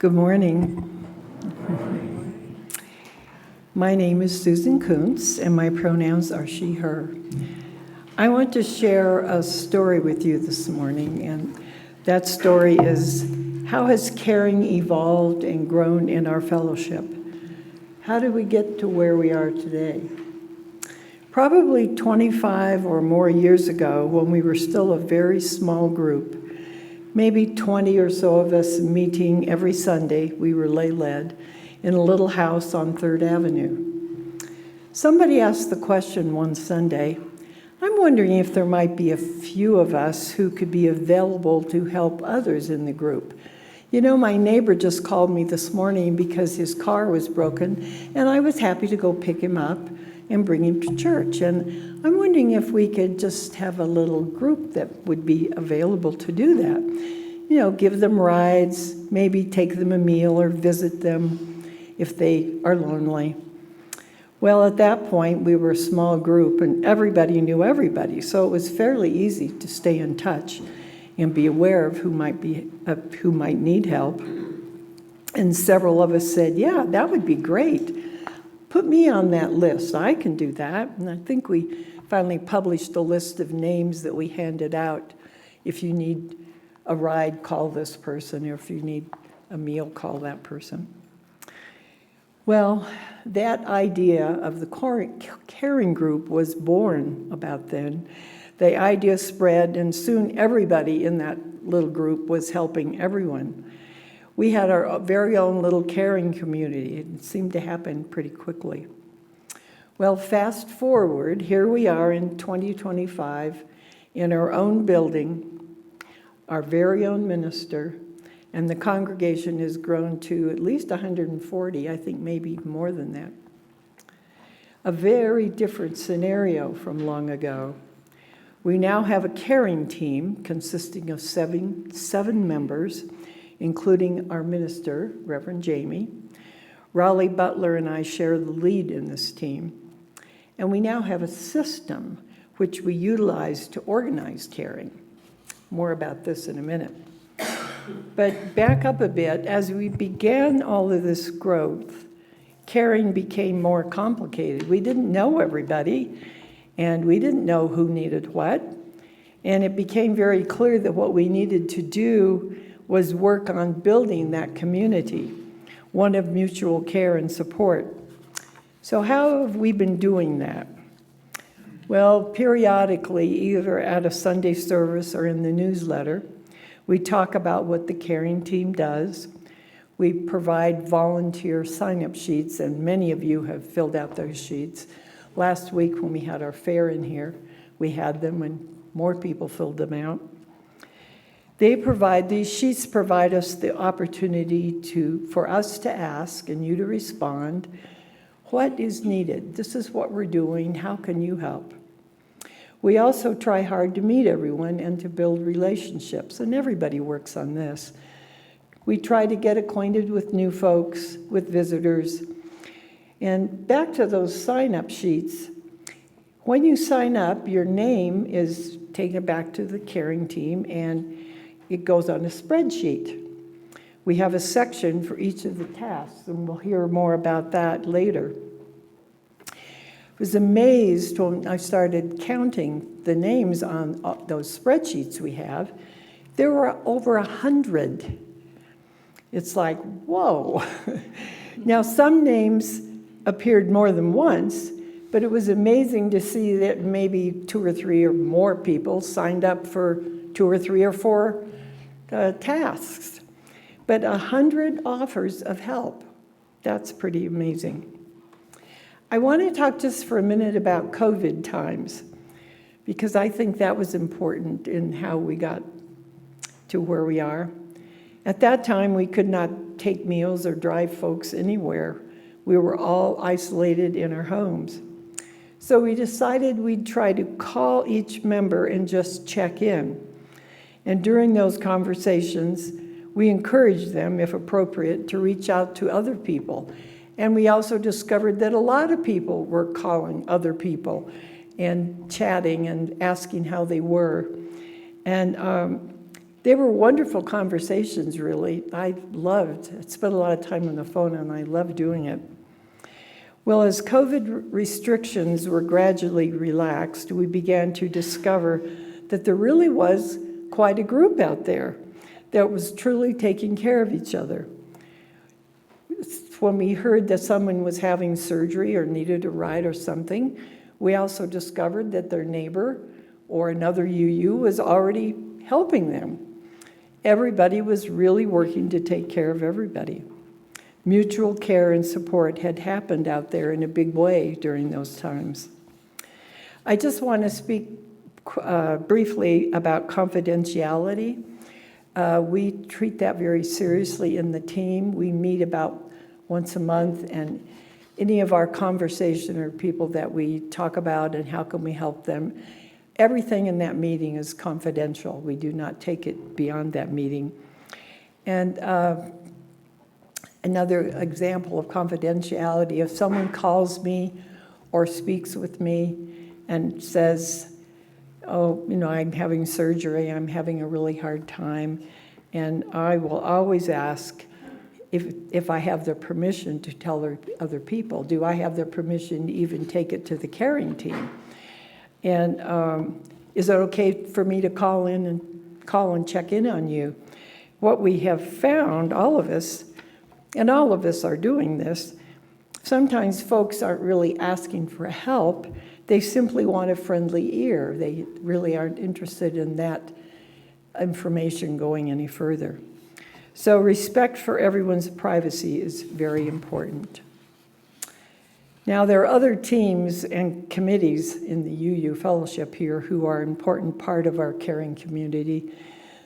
Good morning. My name is Susan Koonce, and my pronouns are she, her. I want to share a story with you this morning, and that story is how has caring evolved and grown in our fellowship? How did we get to where we are today? Probably 25 or more years ago, when we were still a very small group, maybe 20 or so of us meeting every Sunday, we were lay-led, in a little house on 3rd Avenue. Somebody asked the question one Sunday, I'm wondering if there might be a few of us who could be available to help others in the group. You know, my neighbor just called me this morning because his car was broken, and I was happy to go pick him up and bring him to church. And I'm wondering if we could just have a little group that would be available to do that. You know, give them rides, maybe take them a meal or visit them if they are lonely. Well, at that point, we were a small group and everybody knew everybody, so it was fairly easy to stay in touch and be aware of who might need help. And several of us said, yeah, that would be great. Put me on that list. I can do that. And I think we finally published a list of names that we handed out. If you need a ride, call this person, or if you need a meal, call that person. Well, that idea of the caring group was born about then. The idea spread, and soon everybody in that little group was helping everyone. We had our very own little caring community. It seemed to happen pretty quickly. Well, fast forward, here we are in 2025 in our own building, our very own minister, and the congregation has grown to at least 140, I think maybe more than that. A very different scenario from long ago. We now have a caring team consisting of seven members, including our minister, Reverend Jamie. Raleigh Butler and I share the lead in this team. And we now have a system which we utilize to organize caring. More about this in a minute. But back up a bit, as we began all of this growth, caring became more complicated. We didn't know everybody, and we didn't know who needed what. And it became very clear that what we needed to do was work on building that community, one of mutual care and support. So how have we been doing that? Well, periodically, either at a Sunday service or in the newsletter, we talk about what the caring team does. We provide volunteer sign-up sheets, and many of you have filled out those sheets. Last week when we had our fair in here, we had them and more people filled them out. These sheets provide us the opportunity for us to ask and you to respond, what is needed? This is what we're doing, how can you help? We also try hard to meet everyone and to build relationships, and everybody works on this. We try to get acquainted with new folks, with visitors. And back to those sign-up sheets, when you sign up, your name is taken back to the caring team and it goes on a spreadsheet. We have a section for each of the tasks, and we'll hear more about that later. I was amazed when I started counting the names on those spreadsheets we have. There were over 100. It's like, whoa. Now, some names appeared more than once, but it was amazing to see that maybe 2 or 3 or more people signed up for 2 or 3 or 4 tasks. But 100 offers of help. That's pretty amazing. I want to talk just for a minute about COVID times, because I think that was important in how we got to where we are. At that time, we could not take meals or drive folks anywhere. We were all isolated in our homes. So we decided we'd try to call each member and just check in. And during those conversations, we encouraged them, if appropriate, to reach out to other people. And we also discovered that a lot of people were calling other people and chatting and asking how they were. And They were wonderful conversations, really. I spent a lot of time on the phone, and I loved doing it. Well, as COVID restrictions were gradually relaxed, we began to discover that there really was quite a group out there that was truly taking care of each other. When we heard that someone was having surgery or needed a ride or something, we also discovered that their neighbor or another UU was already helping them. Everybody was really working to take care of everybody. Mutual care and support had happened out there in a big way during those times. I just want to speak briefly about confidentiality. We treat that very seriously in the team. We meet about once a month, and any of our conversation or people that we talk about and how can we help them, everything in that meeting is confidential. We do not take it beyond that meeting. And another example of confidentiality, if someone calls me or speaks with me and says, oh, I'm having surgery, I'm having a really hard time, and I will always ask if I have their permission to tell other people. Do I have their permission to even take it to the caring team? And is it okay for me to call and check in on you? What we have found, all of us are doing this, sometimes folks aren't really asking for help. They simply want a friendly ear. They really aren't interested in that information going any further. So respect for everyone's privacy is very important. Now, there are other teams and committees in the UU Fellowship here who are an important part of our caring community.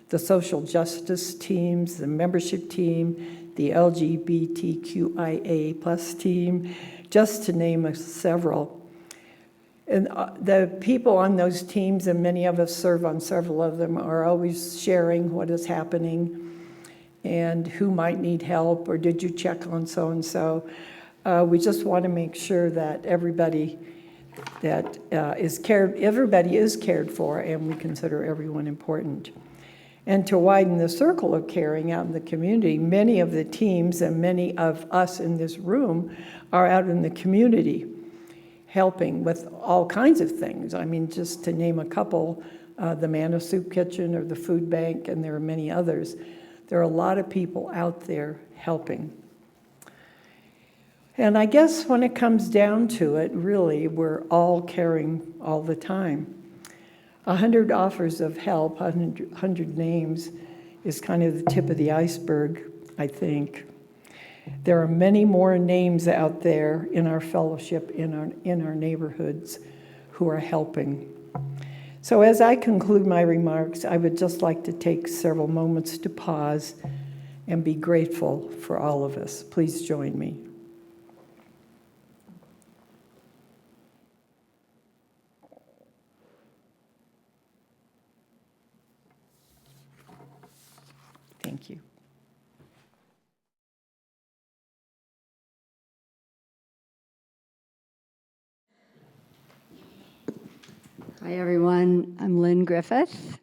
The social justice teams, the membership team, the LGBTQIA+ team, just to name several. And the people on those teams, and many of us serve on several of them, are always sharing what is happening and who might need help, or did you check on so-and-so. We just want to make sure that everybody is cared for, and we consider everyone important. And to widen the circle of caring out in the community, many of the teams and many of us in this room are out in the community helping with all kinds of things. I mean, just to name a couple, the Manna Soup Kitchen or the Food Bank, and there are many others. There are a lot of people out there helping. And I guess when it comes down to it, really, we're all caring all the time. 100 offers of help, 100 names is kind of the tip of the iceberg, I think. There are many more names out there in our fellowship, in our neighborhoods, who are helping. So as I conclude my remarks, I would just like to take several moments to pause and be grateful for all of us. Please join me. Thank you. Hi, everyone. I'm Lynn Griffith.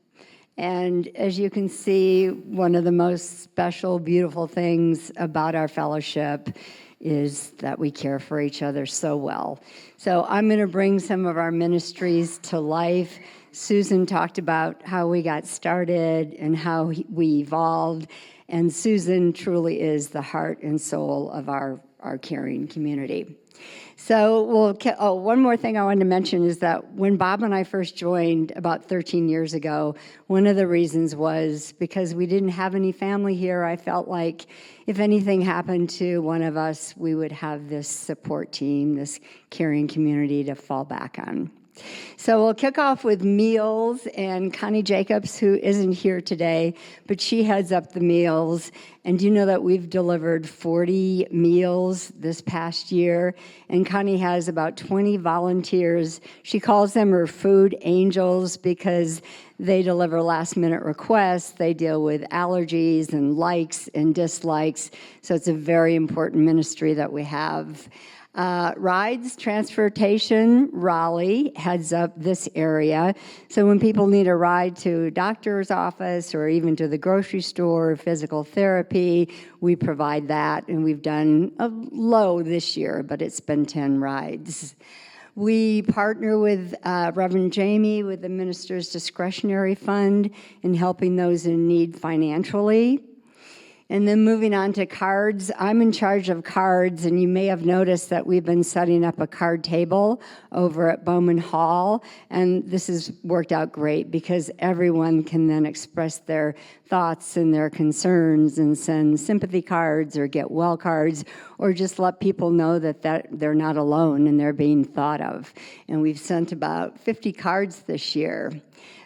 And as you can see, one of the most special, beautiful things about our fellowship is that we care for each other so well. So I'm going to bring some of our ministries to life. Susan talked about how we got started and how we evolved. And Susan truly is the heart and soul of our caring community. So one more thing I wanted to mention is that when Bob and I first joined about 13 years ago, one of the reasons was because we didn't have any family here. I felt like if anything happened to one of us, we would have this support team, this caring community to fall back on. So we'll kick off with meals, and Connie Jacobs, who isn't here today, but she heads up the meals. And do you know that we've delivered 40 meals this past year? And Connie has about 20 volunteers. She calls them her food angels because they deliver last-minute requests. They deal with allergies and likes and dislikes. So it's a very important ministry that we have. Rides, transportation, Raleigh heads up this area. So when people need a ride to a doctor's office or even to the grocery store, physical therapy, we provide that. And we've done a low this year, but it's been 10 rides. We partner with Reverend Jamie with the Minister's Discretionary Fund in helping those in need financially. And then moving on to cards, I'm in charge of cards, and you may have noticed that we've been setting up a card table over at Bowman Hall, and this has worked out great because everyone can then express their thoughts and their concerns and send sympathy cards or get well cards or just let people know that they're not alone and they're being thought of. And we've sent about 50 cards this year.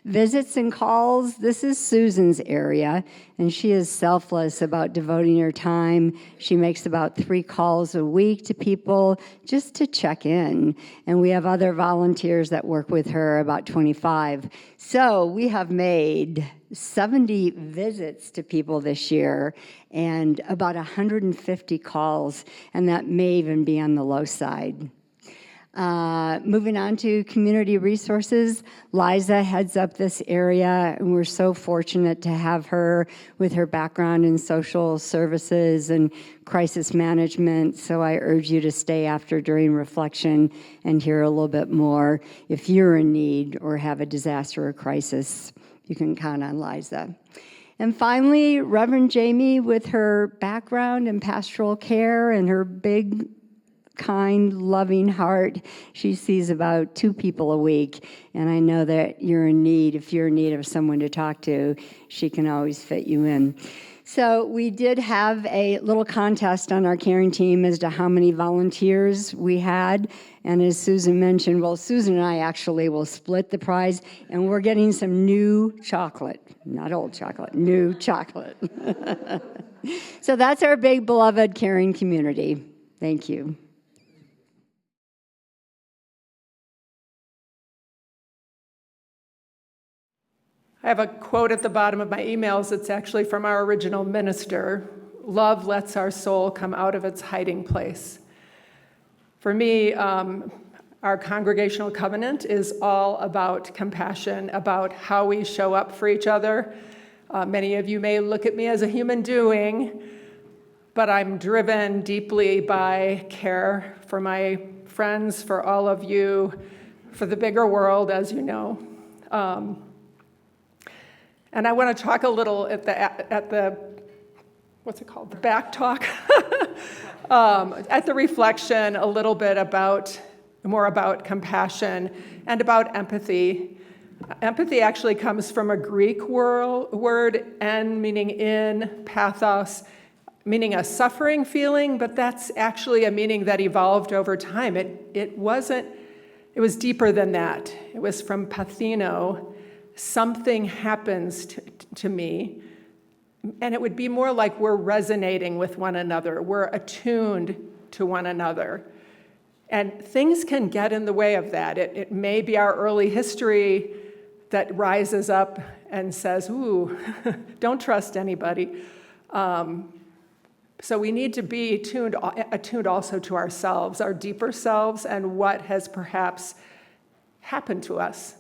Visits and calls, this is Susan's area, and she is selfless about devoting her time. She makes about 3 calls a week to people just to check in, and we have other volunteers that work with her, about 25. So we have made 70 visits to people this year and about 150 calls, and that may even be on the low side. Moving on to community resources, Liza heads up this area, and we're so fortunate to have her with her background in social services and crisis management, so I urge you to stay after during reflection and hear a little bit more. If you're in need or have a disaster or crisis, you can count on Liza. And finally, Reverend Jamie with her background in pastoral care and her big kind, loving heart. She sees about 2 people a week, and I know that you're in need. If you're in need of someone to talk to, she can always fit you in. So we did have a little contest on our caring team as to how many volunteers we had, and as Susan mentioned, well, Susan and I actually will split the prize, and we're getting some new chocolate, not old chocolate, new chocolate. So that's our big, beloved, caring community. Thank you. I have a quote at the bottom of my emails. It's actually from our original minister. Love lets our soul come out of its hiding place. For me, our congregational covenant is all about compassion, about how we show up for each other. Many of you may look at me as a human doing, but I'm driven deeply by care for my friends, for all of you, for the bigger world, as you know. And I want to talk a little at the what's it called? The back talk. At the reflection, a little bit more about compassion and about empathy. Empathy actually comes from a Greek word, en, meaning in, pathos, meaning a suffering feeling, but that's actually a meaning that evolved over time. It was deeper than that. It was from pathino. Something happens to me, and it would be more like we're resonating with one another. We're attuned to one another. And things can get in the way of that. It may be our early history that rises up and says, ooh, don't trust anybody. So we need to be attuned also to ourselves, our deeper selves, and what has perhaps happened to us.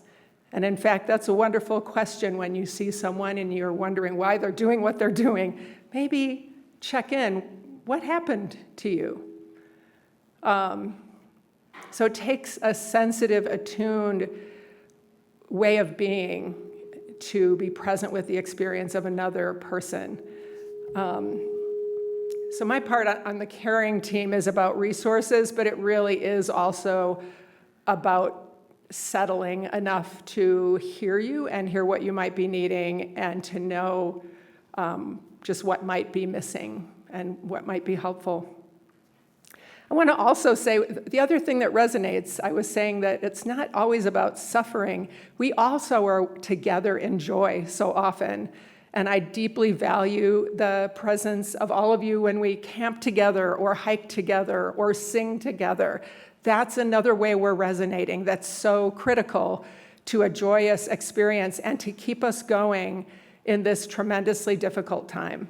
And in fact, that's a wonderful question when you see someone and you're wondering why they're doing what they're doing. Maybe check in, what happened to you? So it takes a sensitive, attuned way of being to be present with the experience of another person. So my part on the caring team is about resources, but it really is also about settling enough to hear you and hear what you might be needing and to know just what might be missing and what might be helpful. I want to also say the other thing that resonates, I was saying that it's not always about suffering. We also are together in joy so often. And I deeply value the presence of all of you when we camp together or hike together or sing together. That's another way we're resonating that's so critical to a joyous experience and to keep us going in this tremendously difficult time.